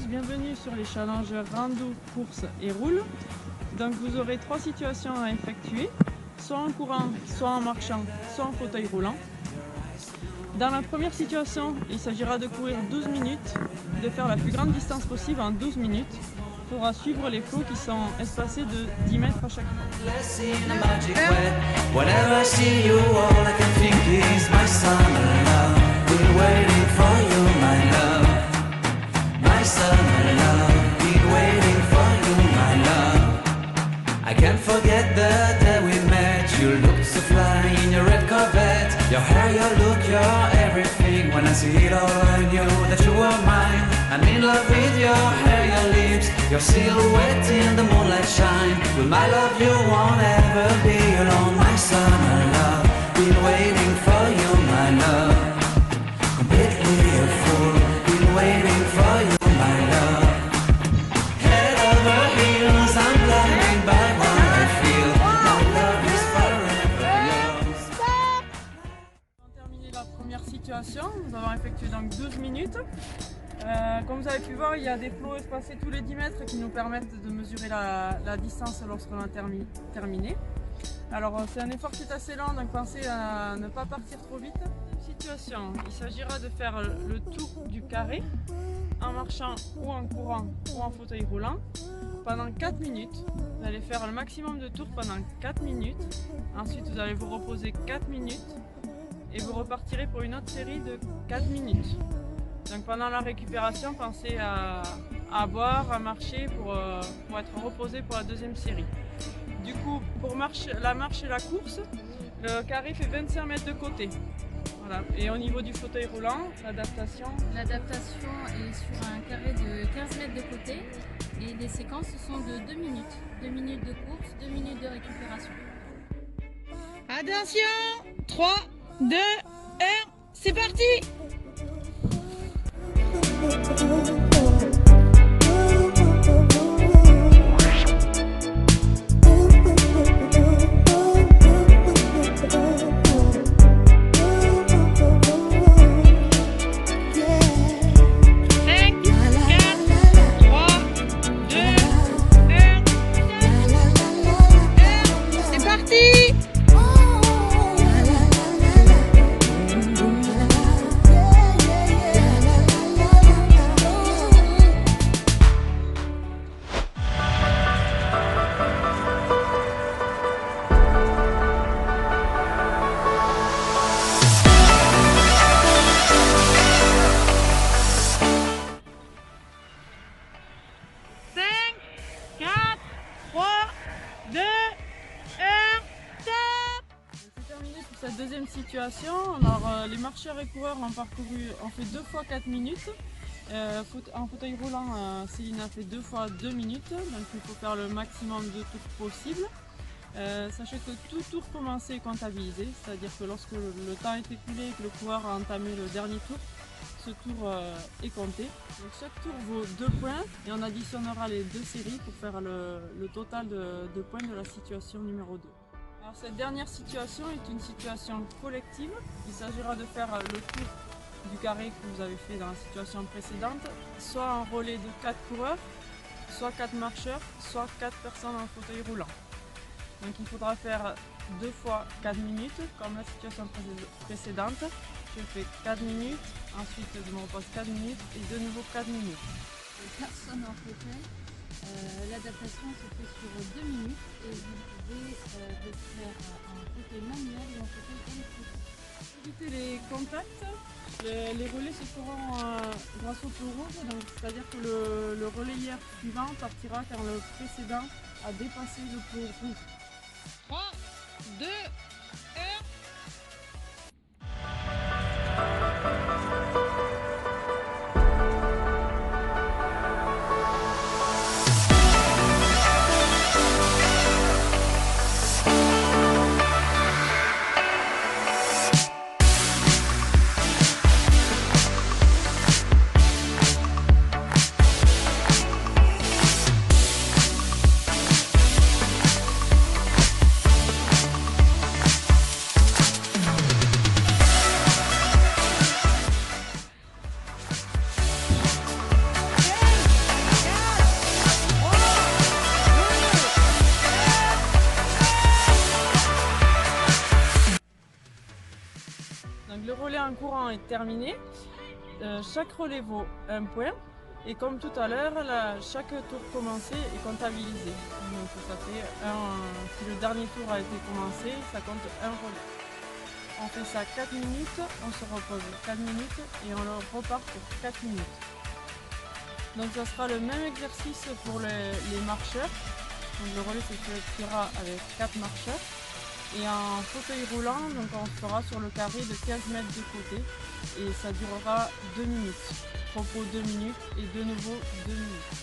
tous, bienvenue sur les challenges rando, course et roule. Donc vous aurez 3 situations à effectuer, soit en courant, soit en marchant, soit en fauteuil roulant. Dans la première situation, il s'agira de courir 12 minutes, de faire la plus grande distance possible en 12 minutes. Il faudra suivre les flots qui sont espacés de 10 mètres à chaque fois. I can't forget the day we met. You looked so fly in your red Corvette. Your hair, your look, your everything. When I see it all, I knew that you were mine. I'm in love with your hair, your lips, your silhouette in the moonlight shine. With my love, you won't ever be alone. My summer love, been waiting for you, my love. Completely a fool, been waiting for you, my love. Head over heels, I'm blinded by what I feel. My love is forever yours. Pour terminer la première situation, nous avons effectué donc 12 minutes. Comme vous avez pu voir, il y a des flots espacés tous les 10 mètres qui nous permettent de mesurer la distance lorsqu'on a terminé. Alors c'est un effort qui est assez lent, donc pensez à ne pas partir trop vite. Situation, il s'agira de faire le tour du carré en marchant ou en courant ou en fauteuil roulant pendant 4 minutes. Vous allez faire le maximum de tours pendant 4 minutes. Ensuite vous allez vous reposer 4 minutes et vous repartirez pour une autre série de 4 minutes. Donc pendant la récupération, pensez à boire, à marcher pour être reposé pour la deuxième série. Du coup, pour la marche et la course, le carré fait 25 mètres de côté. Voilà. Et au niveau du fauteuil roulant, l'adaptation est sur un carré de 15 mètres de côté et les séquences sont de 2 minutes. 2 minutes de course, 2 minutes de récupération. Attention, 3, 2, 1, c'est parti! Cette deuxième situation, alors, les marcheurs et coureurs ont fait 2 fois 4 minutes. En fauteuil roulant, Céline a fait 2 fois 2 minutes, donc il faut faire le maximum de tours possible. Sachez que tout tour commencé est comptabilisé, c'est-à-dire que lorsque le temps est écoulé et que le coureur a entamé le dernier tour, ce tour est compté. Donc chaque tour vaut 2 points et on additionnera les 2 séries pour faire le total de points de la situation numéro 2. Alors cette dernière situation est une situation collective. Il s'agira de faire le tour du carré que vous avez fait dans la situation précédente, soit en relais de 4 coureurs, soit 4 marcheurs, soit 4 personnes en fauteuil roulant. Donc il faudra faire 2 fois 4 minutes comme la situation précédente. Je fais 4 minutes, ensuite je me repose 4 minutes et de nouveau 4 minutes. Personne en fauteuil. L'adaptation se fait sur 2 minutes et vous pouvez le faire en fauteuil manuel ou en fauteuil électrique. Pour éviter les contacts, les relais se feront grâce au feu rouge, c'est-à-dire que le relayeur suivant partira quand le précédent a dépassé le feu rouge. 3, 2, 1. Donc le relais en courant est terminé. Chaque relais vaut 1 point. Et comme tout à l'heure, chaque tour commencé est comptabilisé. Donc ça fait si le dernier tour a été commencé, ça compte un relais. On fait ça 4 minutes, on se repose 4 minutes et on repart pour 4 minutes. Donc ça sera le même exercice pour les marcheurs. Donc le relais s'effectuera avec 4 marcheurs. Et en fauteuil roulant, donc on fera sur le carré de 15 mètres de côté et ça durera 2 minutes. Propos 2 minutes et de nouveau 2 minutes.